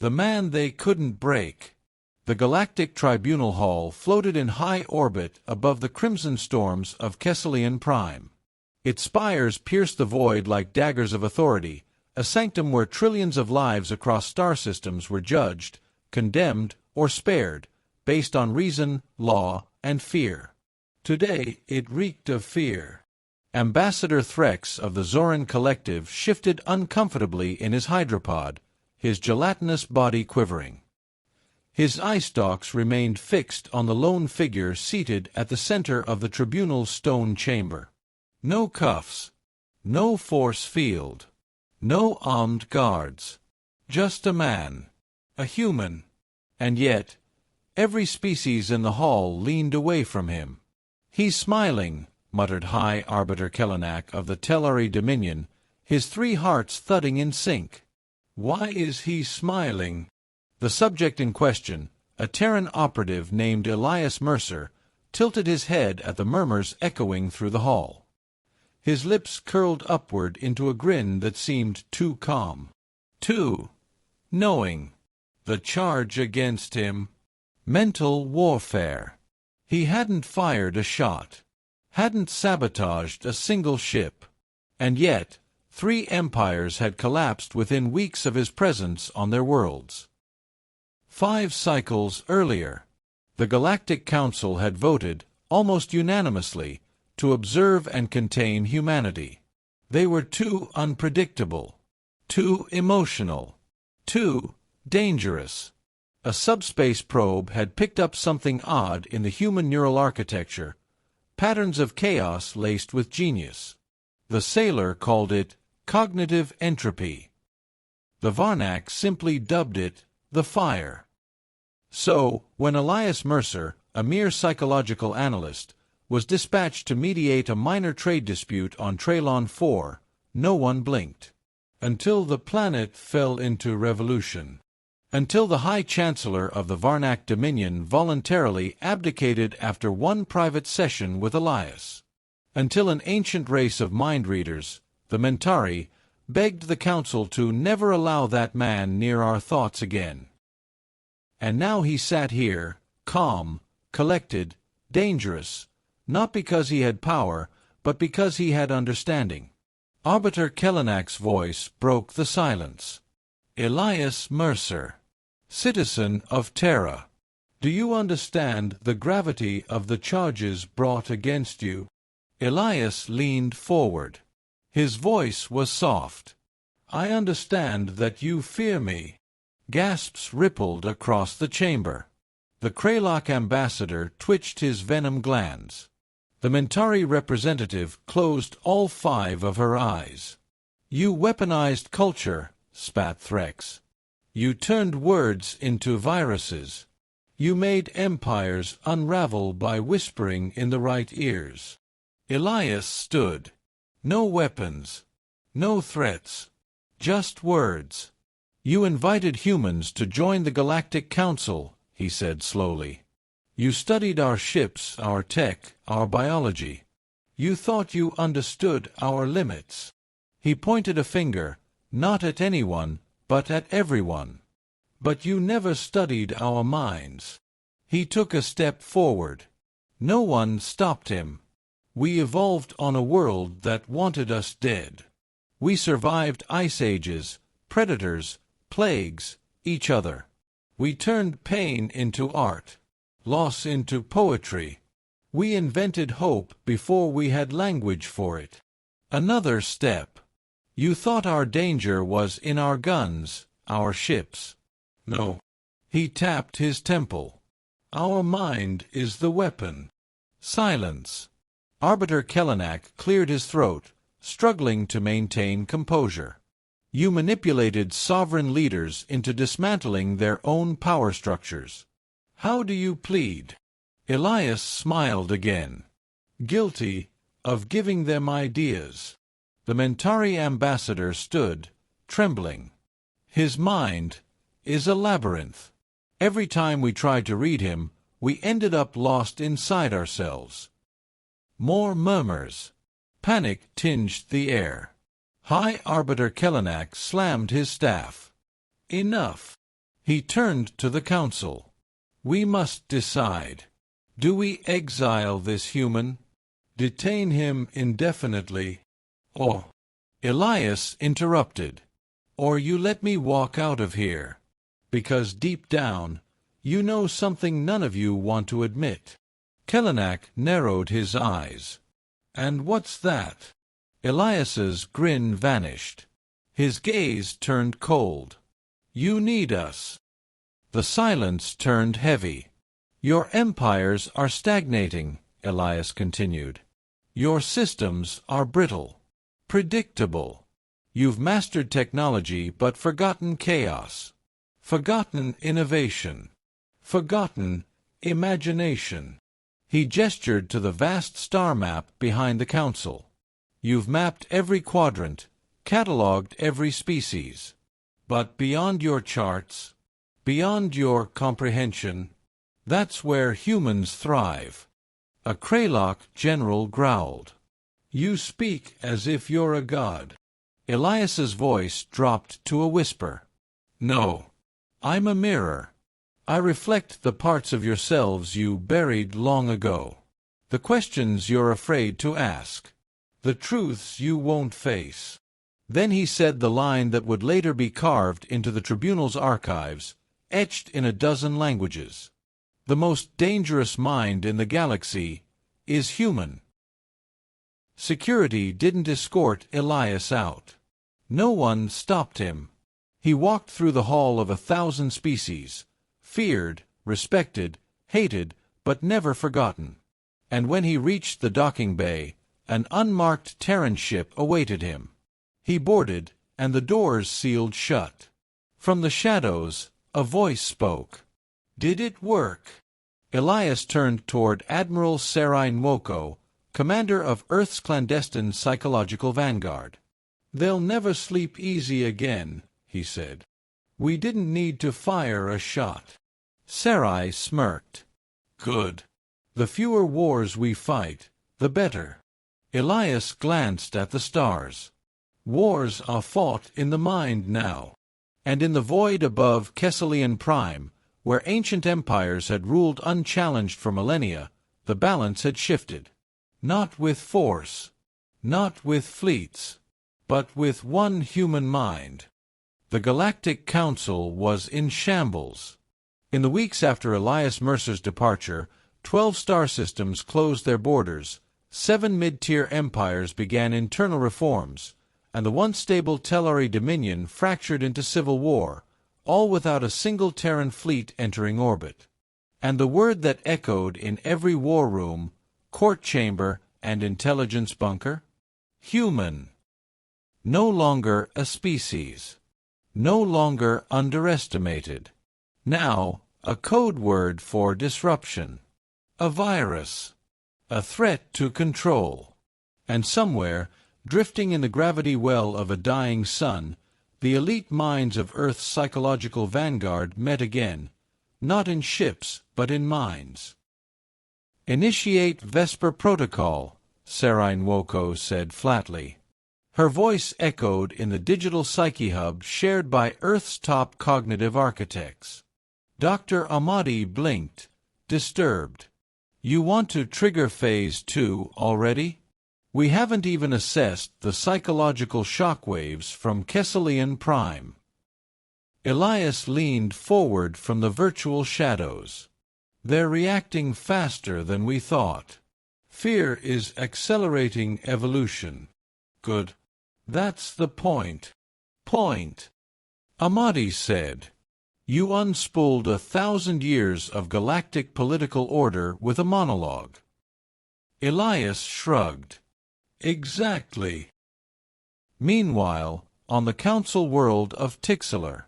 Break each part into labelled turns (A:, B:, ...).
A: The man they couldn't break. The Galactic Tribunal Hall floated in high orbit above the crimson storms of Kesselian Prime. Its spires pierced the void like daggers of authority, a sanctum where trillions of lives across star systems were judged, condemned, or spared, based on reason, law, and fear. Today it reeked of fear. Ambassador Threx of the Zoran Collective shifted uncomfortably in his hydropod, his gelatinous body quivering. His eye stalks remained fixed on the lone figure seated at the center of the tribunal's stone chamber. No cuffs, no force field, no armed guards. Just a man, a human. And yet, every species in the hall leaned away from him. "He's smiling," muttered High Arbiter Kellenak of the Tellari Dominion, his 3 hearts thudding in sync. Why is he smiling? The subject in question, a Terran operative named Elias Mercer, tilted his head at the murmurs echoing through the hall. His lips curled upward into a grin that seemed too calm, too knowing. The charge against him? Mental warfare. He hadn't fired a shot, hadn't sabotaged a single ship, and yet 3 empires had collapsed within weeks of his presence on their worlds. 5 cycles earlier, the Galactic Council had voted, almost unanimously, to observe and contain humanity. They were too unpredictable, too emotional, too dangerous. A subspace probe had picked up something odd in the human neural architecture, patterns of chaos laced with genius. The sailor called it cognitive entropy. The Varnak simply dubbed it the fire. So, when Elias Mercer, a mere psychological analyst, was dispatched to mediate a minor trade dispute on Traylon 4, no one blinked. Until the planet fell into revolution. Until the High Chancellor of the Varnak Dominion voluntarily abdicated after one private session with Elias. Until an ancient race of mind-readers, the Mentari, begged the Council to never allow that man near our thoughts again. And now he sat here, calm, collected, dangerous, not because he had power, but because he had understanding. Arbiter Kellenak's voice broke the silence. Elias Mercer, citizen of Terra, do you understand the gravity of the charges brought against you? Elias leaned forward. His voice was soft. I understand that you fear me. Gasps rippled across the chamber. The Kralok ambassador twitched his venom glands. The Mentari representative closed all 5 of her eyes. You weaponized culture, spat Threx. You turned words into viruses. You made empires unravel by whispering in the right ears. Elias stood. No weapons. No threats. Just words. You invited humans to join the Galactic Council, he said slowly. You studied our ships, our tech, our biology. You thought you understood our limits. He pointed a finger, not at anyone, but at everyone. But you never studied our minds. He took a step forward. No one stopped him. We evolved on a world that wanted us dead. We survived ice ages, predators, plagues, each other. We turned pain into art, loss into poetry. We invented hope before we had language for it. Another step. You thought our danger was in our guns, our ships. No. He tapped his temple. Our mind is the weapon. Silence. Arbiter Kellenak cleared his throat, struggling to maintain composure. You manipulated sovereign leaders into dismantling their own power structures. How do you plead? Elias smiled again. Guilty of giving them ideas. The Mentari ambassador stood, trembling. His mind is a labyrinth. Every time we tried to read him, we ended up lost inside ourselves. More murmurs. Panic tinged the air. High Arbiter Kellenak slammed his staff. Enough. He turned to the council. We must decide. Do we exile this human? Detain him indefinitely? Or— Elias interrupted. Or you let me walk out of here. Because deep down, you know something none of you want to admit. Kellogg narrowed his eyes. And what's that? Elias's grin vanished. His gaze turned cold. You need us. The silence turned heavy. Your empires are stagnating, Elias continued. Your systems are brittle, predictable. You've mastered technology but forgotten chaos, forgotten innovation, forgotten imagination. He gestured to the vast star map behind the council. You've mapped every quadrant, catalogued every species. But beyond your charts, beyond your comprehension, that's where humans thrive. A Kraylock general growled. You speak as if you're a god. Elias's voice dropped to a whisper. No, I'm a mirror. I reflect the parts of yourselves you buried long ago. The questions you're afraid to ask. The truths you won't face. Then he said the line that would later be carved into the tribunal's archives, etched in a dozen languages. The most dangerous mind in the galaxy is human. Security didn't escort Elias out. No one stopped him. He walked through the hall of 1,000 species, feared, respected, hated, but never forgotten. And when he reached the docking bay, an unmarked Terran ship awaited him. He boarded, and the doors sealed shut. From the shadows, a voice spoke. Did it work? Elias turned toward Admiral Sarai Nwoko, commander of Earth's clandestine psychological vanguard. They'll never sleep easy again, he said. We didn't need to fire a shot. Sarai smirked. Good. The fewer wars we fight, the better. Elias glanced at the stars. Wars are fought in the mind now. And in the void above Kesselian Prime, where ancient empires had ruled unchallenged for millennia, the balance had shifted. Not with force, not with fleets, but with one human mind. The Galactic Council was in shambles. In the weeks after Elias Mercer's departure, 12 star systems closed their borders, 7 mid-tier empires began internal reforms, and the once stable Telari Dominion fractured into civil war, all without a single Terran fleet entering orbit. And the word that echoed in every war room, court chamber, and intelligence bunker? Human. No longer a species. No longer underestimated. Now, a code word for disruption. A virus. A threat to control. And somewhere, drifting in the gravity well of a dying sun, the elite minds of Earth's psychological vanguard met again, not in ships, but in minds. Initiate Vesper Protocol, Sarai Nwoko said flatly. Her voice echoed in the digital psyche hub shared by Earth's top cognitive architects. Dr. Amadi blinked, disturbed. You want to trigger Phase 2 already? We haven't even assessed the psychological shockwaves from Kesselian Prime. Elias leaned forward from the virtual shadows. They're reacting faster than we thought. Fear is accelerating evolution. Good. That's the point. Amadi said. You unspooled 1,000 years of galactic political order with a monologue. Elias shrugged. Exactly. Meanwhile, on the council world of Tixelar,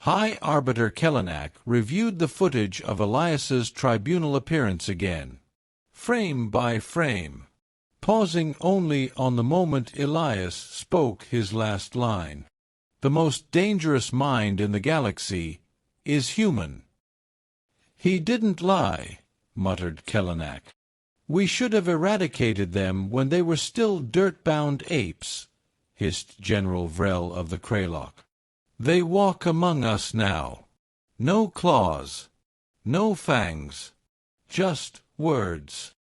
A: High Arbiter Kellogg reviewed the footage of Elias's tribunal appearance again, frame by frame, pausing only on the moment Elias spoke his last line. The most dangerous mind in the galaxy is human. He didn't lie, muttered Kellogg. We should have eradicated them when they were still dirt-bound apes, hissed General Vrel of the Kraylock. They walk among us now. No claws. No fangs. Just words.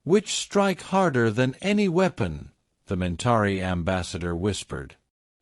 A: Which strike harder than any weapon, the Mentari ambassador whispered.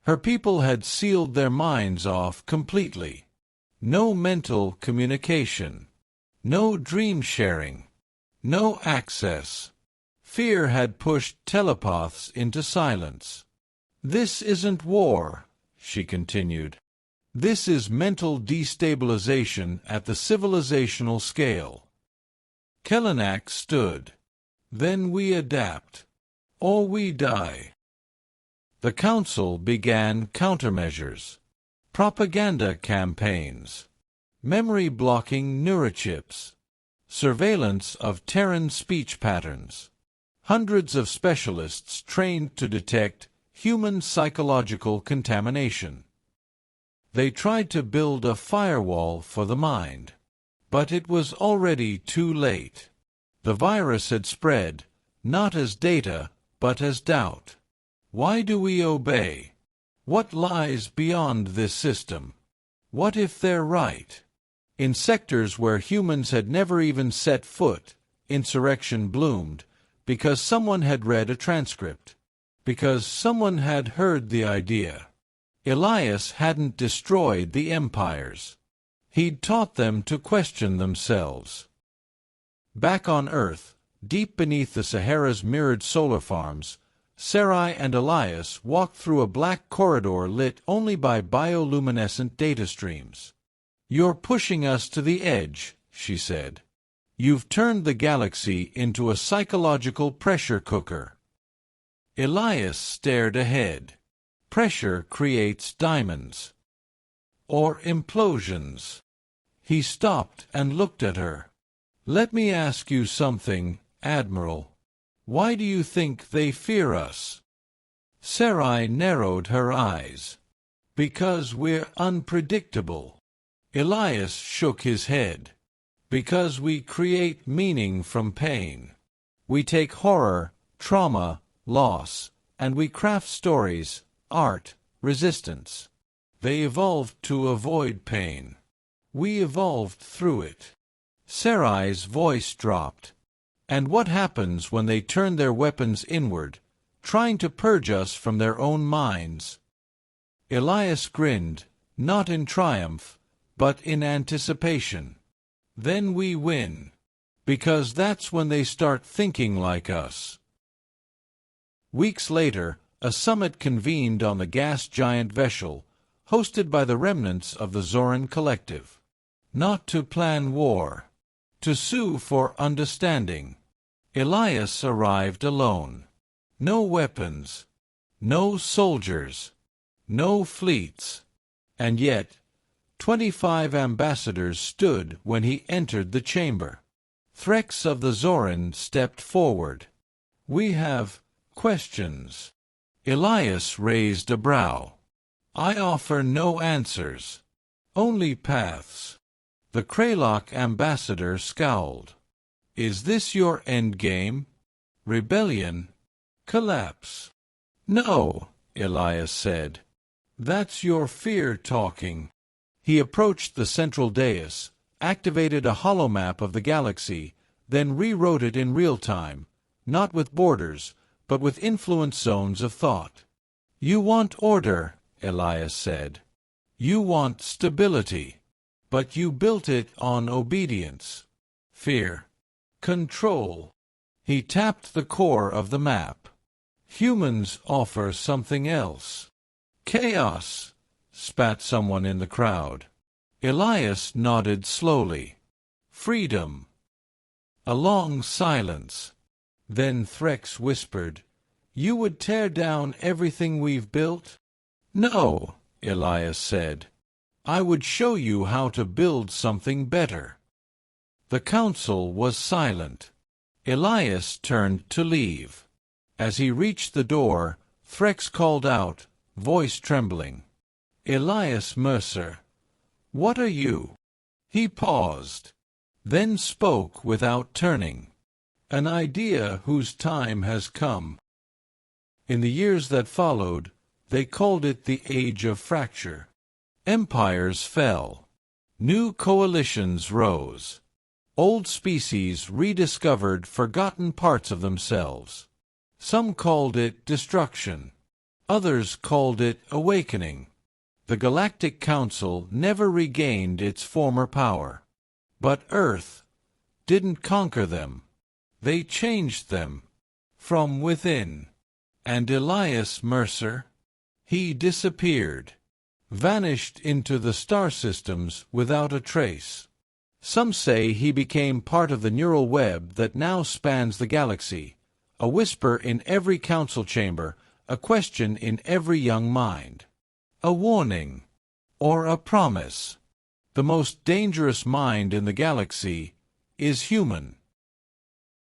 A: Her people had sealed their minds off completely. No mental communication. No dream sharing. No access. Fear had pushed telepaths into silence. This isn't war, she continued. This is mental destabilization at the civilizational scale. Kellenak stood. Then we adapt. Or we die. The Council began countermeasures. Propaganda campaigns. Memory-blocking neurochips. Surveillance of Terran speech patterns. Hundreds of specialists trained to detect human psychological contamination. They tried to build a firewall for the mind. But it was already too late. The virus had spread, not as data, but as doubt. Why do we obey? What lies beyond this system? What if they're right? In sectors where humans had never even set foot, insurrection bloomed, because someone had read a transcript. Because someone had heard the idea. Elias hadn't destroyed the empires. He'd taught them to question themselves. Back on Earth, deep beneath the Sahara's mirrored solar farms, Sarai and Elias walked through a black corridor lit only by bioluminescent data streams. "You're pushing us to the edge," she said. "You've turned the galaxy into a psychological pressure cooker." Elias stared ahead. Pressure creates diamonds. Or implosions. He stopped and looked at her. "Let me ask you something, Admiral. Why do you think they fear us?" Sarai narrowed her eyes. "Because we're unpredictable." Elias shook his head. "Because we create meaning from pain. We take horror, trauma, loss, and we craft stories, art, resistance. They evolved to avoid pain. We evolved through it." Sarai's voice dropped. "And what happens when they turn their weapons inward, trying to purge us from their own minds?" Elias grinned, not in triumph, but in anticipation. "Then we win. Because that's when they start thinking like us." Weeks later, a summit convened on the gas giant Veshel, hosted by the remnants of the Zoran Collective. Not to plan war. To sue for understanding. Elias arrived alone. No weapons. No soldiers. No fleets. And yet, 25 ambassadors stood when he entered the chamber. Threx of the Zoran stepped forward. "We have questions." Elias raised a brow. "I offer no answers. Only paths." The Kralok ambassador scowled. "Is this your endgame? Rebellion? Collapse?" "No," Elias said. "That's your fear talking." He approached the central dais, activated a holomap of the galaxy, then rewrote it in real time, not with borders, but with influence zones of thought. "You want order," Elias said. "You want stability. But you built it on obedience, fear, control." He tapped the core of the map. "Humans offer something else." "Chaos," spat someone in the crowd. Elias nodded slowly. "Freedom." A long silence. Then Threx whispered, "You would tear down everything we've built?" "No," Elias said. "I would show you how to build something better." The council was silent. Elias turned to leave. As he reached the door, Threx called out, voice trembling, "Elias Mercer, what are you?" He paused, then spoke without turning. "An idea whose time has come." In the years that followed, they called it the Age of Fracture. Empires fell. New coalitions rose. Old species rediscovered forgotten parts of themselves. Some called it destruction. Others called it awakening. The Galactic Council never regained its former power. But Earth didn't conquer them. They changed them from within. And Elias Mercer? He disappeared, vanished into the star systems without a trace. Some say he became part of the neural web that now spans the galaxy, a whisper in every council chamber, a question in every young mind. A warning, or a promise. The most dangerous mind in the galaxy is human.